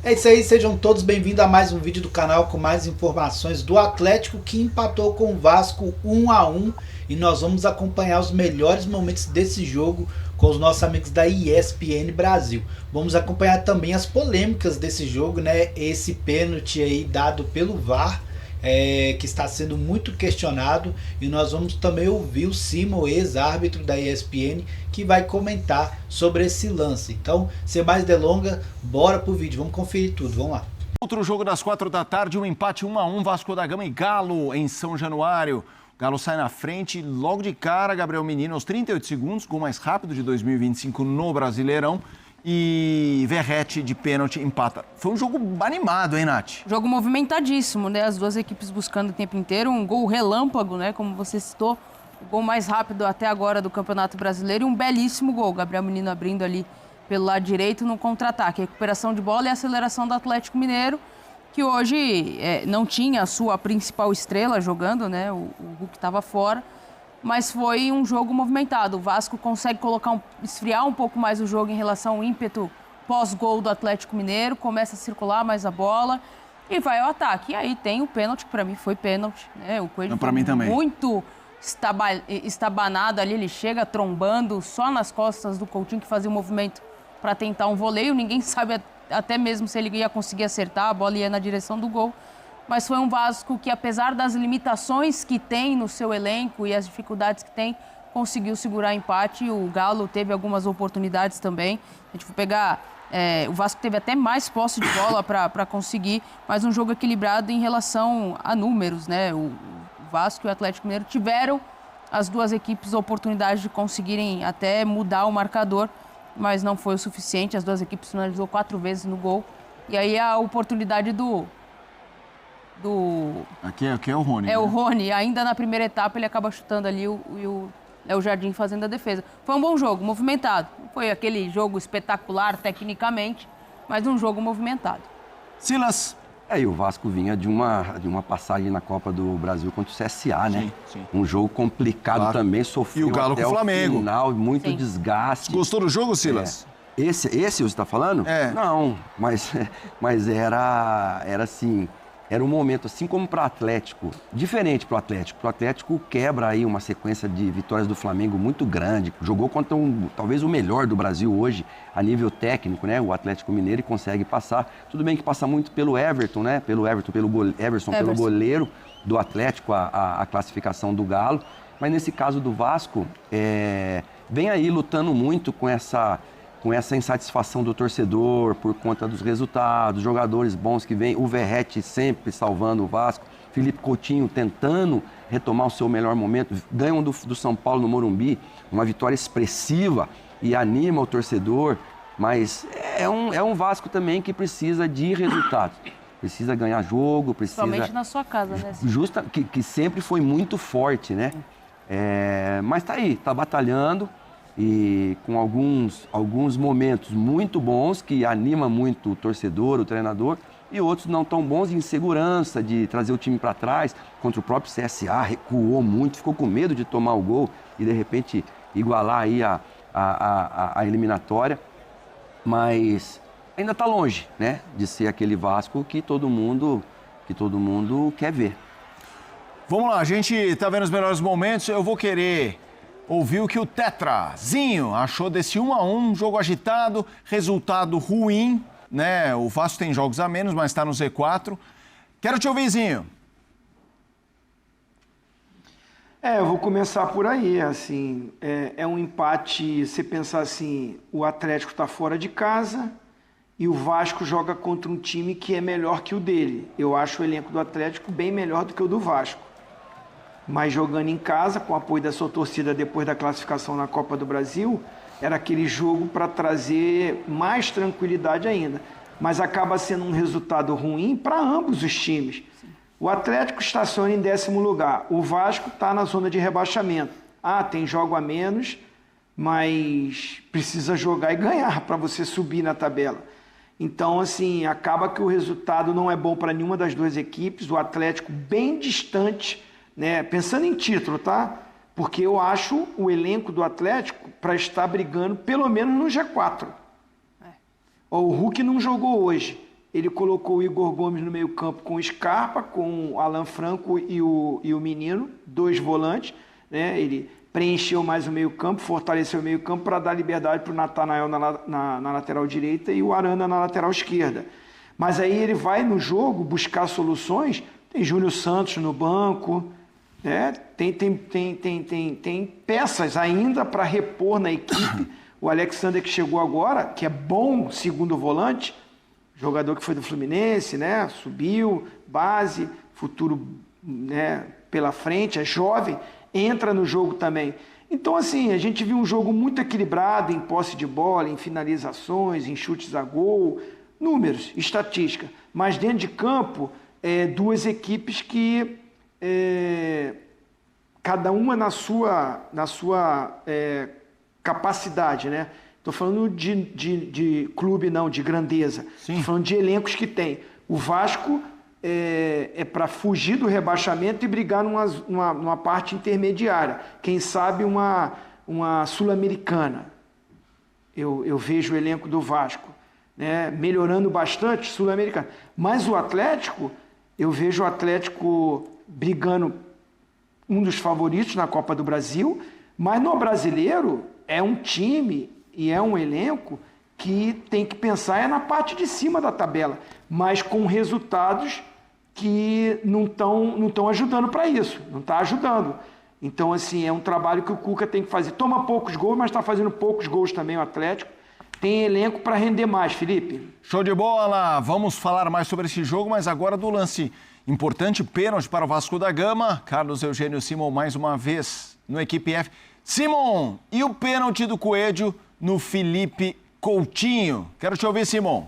É isso aí, sejam todos bem-vindos a mais um vídeo do canal com mais informações do Atlético que empatou com o Vasco 1-1 e nós vamos acompanhar os melhores momentos desse jogo com os nossos amigos da ESPN Brasil. Vamos acompanhar também as polêmicas desse jogo, né? Esse pênalti aí dado pelo VAR, que está sendo muito questionado, e nós vamos também ouvir o Simon, ex-árbitro da ESPN, que vai comentar sobre esse lance. Então, sem mais delongas, bora pro vídeo, vamos conferir tudo, vamos lá. Outro jogo das 4 da tarde, um empate 1-1, Vasco da Gama e Galo em São Januário. O Galo sai na frente, logo de cara, Gabriel Menino aos 38 segundos, gol mais rápido de 2025 no Brasileirão. E Verratti de pênalti empata. Foi um jogo animado, hein, Nath? Jogo movimentadíssimo, né? As duas equipes buscando o tempo inteiro. Um gol relâmpago, né? Como você citou, o gol mais rápido até agora do Campeonato Brasileiro. E um belíssimo gol. Gabriel Menino abrindo ali pelo lado direito no contra-ataque. Recuperação de bola e aceleração do Atlético Mineiro, que hoje não tinha a sua principal estrela jogando, né? O Hulk estava fora. Mas foi um jogo movimentado. O Vasco consegue esfriar um pouco mais o jogo em relação ao ímpeto pós-gol do Atlético Mineiro, começa a circular mais a bola e vai ao ataque. E aí tem o pênalti, que para mim foi pênalti, né? O Coelho para mim também. Muito estabanado ali, ele chega trombando só nas costas do Coutinho, que fazia o movimento para tentar um voleio. Ninguém sabe até mesmo se ele ia conseguir acertar, a bola ia na direção do gol. Mas foi um Vasco que, apesar das limitações que tem no seu elenco e as dificuldades que tem, conseguiu segurar empate. O Galo teve algumas oportunidades também. A gente for pegar, o Vasco teve até mais posse de bola para conseguir, mas um jogo equilibrado em relação a números, né? O Vasco e o Atlético Mineiro tiveram, as duas equipes, a oportunidade de conseguirem até mudar o marcador, mas não foi o suficiente. As duas equipes finalizou 4 vezes no gol. E aí a oportunidade Aqui é o Rony. O Rony. Ainda na primeira etapa ele acaba chutando ali e o Léo Jardim fazendo a defesa. Foi um bom jogo, movimentado. Não foi aquele jogo espetacular tecnicamente, mas um jogo movimentado. Silas. E o Vasco vinha de uma passagem na Copa do Brasil contra o CSA, né? Sim. Um jogo complicado também, sofreu e o Galo até com o Flamengo. Final, muito Sim. desgaste. Gostou do jogo, Silas? Esse você está falando? Não, mas era assim... Era um momento, assim como para o Atlético, diferente para o Atlético. O Atlético quebra aí uma sequência de vitórias do Flamengo muito grande. Jogou contra talvez o melhor do Brasil hoje, a nível técnico, né? O Atlético Mineiro, e consegue passar. Tudo bem que passa muito pelo Everton, né? Pelo goleiro do Atlético, a classificação do Galo. Mas nesse caso do Vasco, vem aí lutando muito com essa insatisfação do torcedor por conta dos resultados, jogadores bons que vêm, o Verratti sempre salvando o Vasco, Felipe Coutinho tentando retomar o seu melhor momento, ganham do São Paulo no Morumbi, uma vitória expressiva e anima o torcedor, mas é um Vasco também que precisa de resultados, precisa ganhar jogo, precisa... Somente na sua casa, né? Que sempre foi muito forte, né? Mas tá aí, tá batalhando, e com alguns momentos muito bons que anima muito o torcedor, o treinador, e outros não tão bons, de insegurança, de trazer o time para trás. Contra o próprio CSA, recuou muito, ficou com medo de tomar o gol e de repente igualar aí a eliminatória, mas ainda está longe, né, de ser aquele Vasco que todo mundo quer ver. Vamos lá, a gente está vendo os melhores momentos, eu vou querer ouvir o que o Tetrazinho achou desse 1-1, jogo agitado, resultado ruim, né? O Vasco tem jogos a menos, mas está no Z4. Quero te ouvir, Zinho. Eu vou começar por aí, assim, é um empate, você pensar assim, o Atlético está fora de casa e o Vasco joga contra um time que é melhor que o dele. Eu acho o elenco do Atlético bem melhor do que o do Vasco. Mas jogando em casa, com o apoio da sua torcida depois da classificação na Copa do Brasil, era aquele jogo para trazer mais tranquilidade ainda. Mas acaba sendo um resultado ruim para ambos os times. O Atlético estaciona em 10º lugar, o Vasco está na zona de rebaixamento. Tem jogo a menos, mas precisa jogar e ganhar para você subir na tabela. Então, assim, acaba que o resultado não é bom para nenhuma das duas equipes, o Atlético bem distante, né? Pensando em título, tá? Porque eu acho o elenco do Atlético para estar brigando pelo menos no G4. O Hulk não jogou hoje, ele colocou o Igor Gomes no meio campo com o Scarpa, com o Alan Franco e o Menino, 2 volantes, né? Ele preencheu mais o meio campo, fortaleceu o meio campo para dar liberdade para o Natanael na lateral direita e o Arana na lateral esquerda. Mas aí ele vai no jogo buscar soluções, tem Júnior Santos no banco, né? Tem peças ainda para repor na equipe. O Alexander, que chegou agora, que é bom segundo volante, jogador que foi do Fluminense, né? Subiu, base, futuro, né, pela frente, é jovem, entra no jogo também. Então, assim, a gente viu um jogo muito equilibrado em posse de bola, em finalizações, em chutes a gol, números, estatística. Mas dentro de campo, 2 equipes que cada uma na sua capacidade, né? Estou falando de clube, não, de grandeza. Estou falando de elencos que tem. O Vasco é para fugir do rebaixamento e brigar numa parte intermediária. Quem sabe uma Sul-Americana. Eu vejo o elenco do Vasco, né, melhorando bastante, Sul-Americana. Mas o Atlético, eu vejo o Atlético brigando, um dos favoritos na Copa do Brasil, mas no Brasileiro é um time e é um elenco que tem que pensar na parte de cima da tabela, mas com resultados que não estão ajudando para isso, não está ajudando. Então, assim, é um trabalho que o Cuca tem que fazer. Toma poucos gols, mas está fazendo poucos gols também o Atlético. Tem elenco para render mais, Felipe. Show de bola! Vamos falar mais sobre esse jogo, mas agora do lance importante, pênalti para o Vasco da Gama. Carlos Eugênio Simon mais uma vez no Equipe F. Simon, e o pênalti do Coelho no Felipe Coutinho? Quero te ouvir, Simon.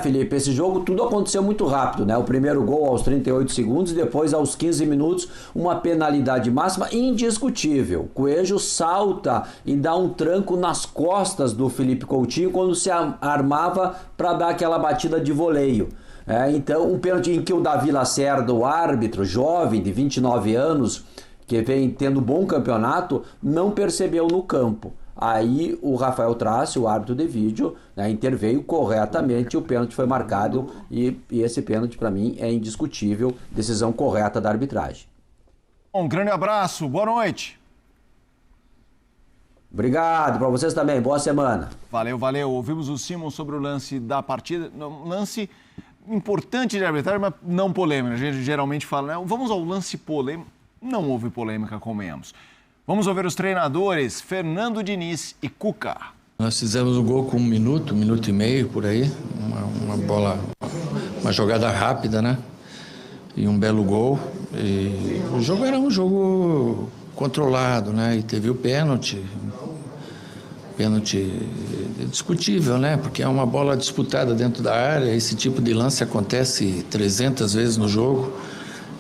Felipe, esse jogo tudo aconteceu muito rápido, né? O primeiro gol aos 38 segundos e depois aos 15 minutos uma penalidade máxima indiscutível. Coelho salta e dá um tranco nas costas do Felipe Coutinho quando se armava para dar aquela batida de voleio. Então, um pênalti em que o Davi Lacerda, o árbitro jovem de 29 anos, que vem tendo bom campeonato, não percebeu no campo. Aí o Rafael Trace, o árbitro de vídeo, né, interveio corretamente, o pênalti foi marcado e esse pênalti para mim é indiscutível, decisão correta da arbitragem. Um grande abraço, boa noite. Obrigado, para vocês também, boa semana. Valeu, valeu. Ouvimos o Simon sobre o lance da partida, um lance importante de arbitragem, mas não polêmica. A gente geralmente fala, né? Vamos ao lance polêmico. Não houve polêmica, convenhamos. Vamos ouvir os treinadores Fernando Diniz e Cuca. Nós fizemos um gol com 1 minuto e meio por aí, uma bola, uma jogada rápida, né? E um belo gol. E o jogo era um jogo controlado, né? E teve o pênalti discutível, né? Porque é uma bola disputada dentro da área, esse tipo de lance acontece 300 vezes no jogo.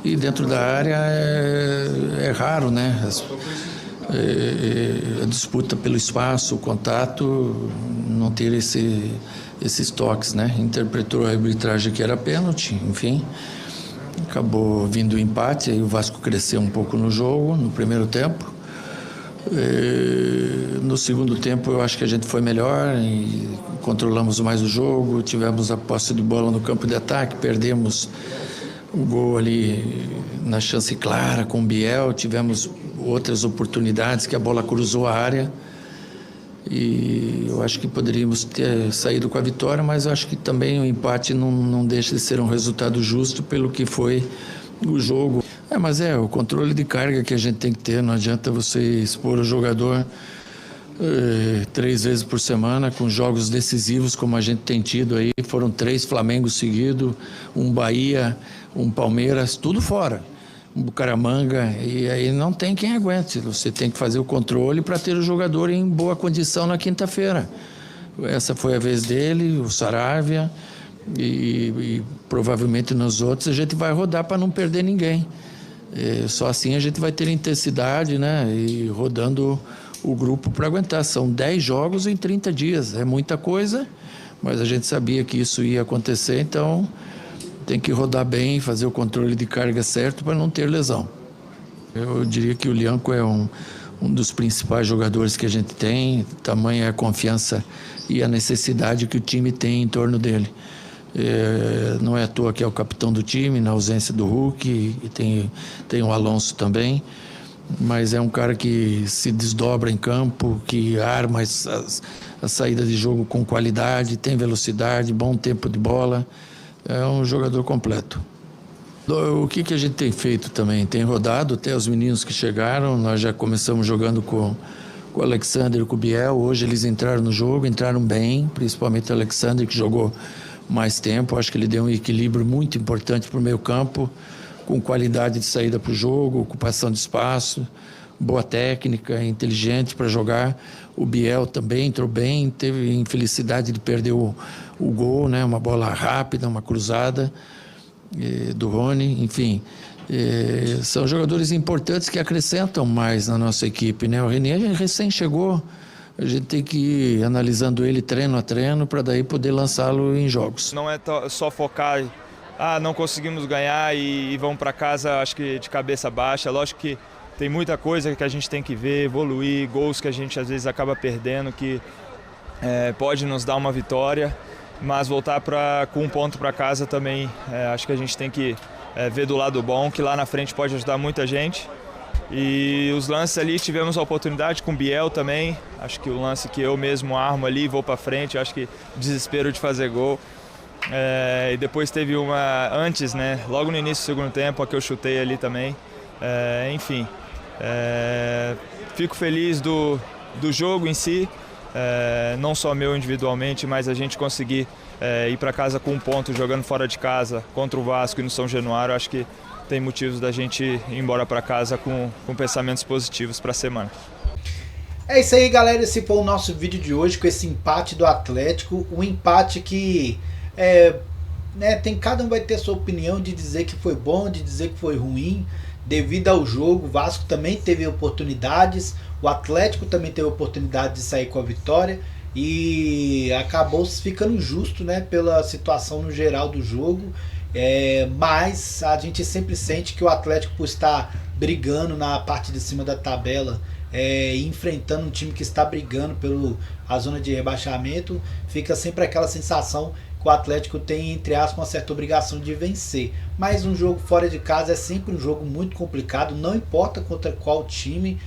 E dentro da área é raro, né? A disputa pelo espaço, o contato, não ter esses toques, né? Interpretou a arbitragem que era pênalti, enfim. Acabou vindo o empate, aí o Vasco cresceu um pouco no jogo, no primeiro tempo. No segundo tempo eu acho que a gente foi melhor e controlamos mais o jogo, tivemos a posse de bola no campo de ataque, perdemos o gol ali na chance clara com o Biel, tivemos outras oportunidades que a bola cruzou a área e eu acho que poderíamos ter saído com a vitória, mas eu acho que também o empate não deixa de ser um resultado justo pelo que foi o jogo. Mas o controle de carga que a gente tem que ter, não adianta você expor o jogador 3 vezes por semana com jogos decisivos como a gente tem tido aí, foram 3 Flamengo seguidos, um Bahia, um Palmeiras, tudo fora, um Bucaramanga, e aí não tem quem aguente, você tem que fazer o controle para ter o jogador em boa condição na quinta-feira. Essa foi a vez dele, o Saravia, e provavelmente nos outros a gente vai rodar para não perder ninguém. Só assim a gente vai ter intensidade, né, e rodando o grupo para aguentar. São 10 jogos em 30 dias, é muita coisa, mas a gente sabia que isso ia acontecer, então tem que rodar bem, fazer o controle de carga certo para não ter lesão. Eu diria que o Lianco é um um dos principais jogadores que a gente tem, tamanha a confiança e a necessidade que o time tem em torno dele. Não é à toa que é o capitão do time, na ausência do Hulk, e tem o Alonso também, mas é um cara que se desdobra em campo, que arma a saída de jogo com qualidade, tem velocidade, bom tempo de bola, é um jogador completo. O que a gente tem feito também? Tem rodado até os meninos que chegaram, nós já começamos jogando com o Alexander e com o Biel, hoje eles entraram no jogo, entraram bem, principalmente o Alexander, que jogou mais tempo, acho que ele deu um equilíbrio muito importante para o meio campo, com qualidade de saída para o jogo, ocupação de espaço, boa técnica, inteligente para jogar. O Biel também entrou bem, teve infelicidade de perder o gol, né? Uma bola rápida, uma cruzada do Rony, enfim. São jogadores importantes que acrescentam mais na nossa equipe, né? O René recém chegou, a gente tem que ir analisando ele treino a treino para daí poder lançá-lo em jogos. Não é só focar, não conseguimos ganhar e vamos para casa, acho que de cabeça baixa. Lógico que tem muita coisa que a gente tem que ver, evoluir, gols que a gente às vezes acaba perdendo, que pode nos dar uma vitória, mas voltar com um ponto para casa também, acho que a gente tem que ver do lado bom, que lá na frente pode ajudar muita gente. E os lances ali, tivemos a oportunidade com o Biel também, acho que o lance que eu mesmo armo ali, vou para frente, acho que desespero de fazer gol. E depois teve uma antes, né, logo no início do segundo tempo, a que eu chutei ali também. Enfim, fico feliz do jogo em si, não só meu individualmente, mas a gente conseguir ir para casa com um ponto jogando fora de casa contra o Vasco e no São Januário. Acho que tem motivos da gente ir embora para casa com pensamentos positivos para a semana. É isso aí, galera, esse foi o nosso vídeo de hoje com esse empate do Atlético, um empate que cada um vai ter sua opinião de dizer que foi bom, de dizer que foi ruim, devido ao jogo. O Vasco também teve oportunidades, o Atlético também teve oportunidade de sair com a vitória e acabou ficando justo, né, pela situação no geral do jogo. Mas a gente sempre sente que o Atlético, por estar brigando na parte de cima da tabela, enfrentando um time que está brigando pela zona de rebaixamento, fica sempre aquela sensação que o Atlético tem, entre aspas, uma certa obrigação de vencer. Mas um jogo fora de casa é sempre um jogo muito complicado, não importa contra qual time,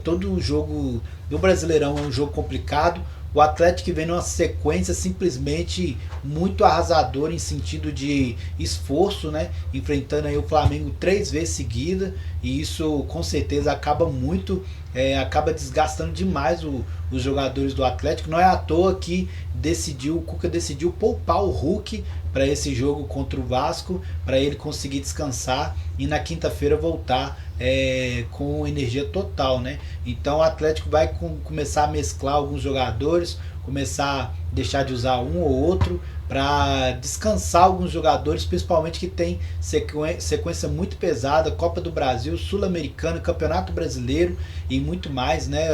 todo jogo do Brasileirão é um jogo complicado. O Atlético vem numa sequência simplesmente muito arrasadora em sentido de esforço, né? Enfrentando aí o Flamengo 3 vezes seguida, e isso com certeza acaba desgastando demais os jogadores do Atlético. Não é à toa que o Cuca decidiu poupar o Hulk para esse jogo contra o Vasco, para ele conseguir descansar e na quinta-feira voltar com energia total, né? Então o Atlético vai começar a mesclar alguns jogadores, começar a deixar de usar um ou outro para descansar alguns jogadores, principalmente que tem sequência muito pesada, Copa do Brasil, Sul-Americano, Campeonato Brasileiro e muito mais, né?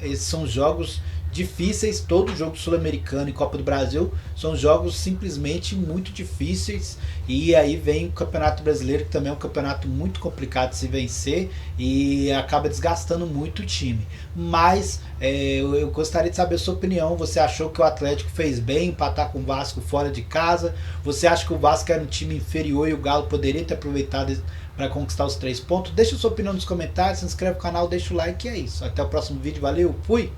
Esses são jogos difíceis. Todo jogo Sul-Americano e Copa do Brasil são jogos simplesmente muito difíceis, e aí vem o Campeonato Brasileiro, que também é um campeonato muito complicado de se vencer e acaba desgastando muito o time. Mas eu gostaria de saber a sua opinião. Você achou que o Atlético fez bem empatar com o Vasco fora de casa? Você acha que o Vasco era um time inferior e o Galo poderia ter aproveitado para conquistar os 3 pontos? Deixa a sua opinião nos comentários, se inscreve no canal, deixa o like, e é isso. Até o próximo vídeo, valeu, fui!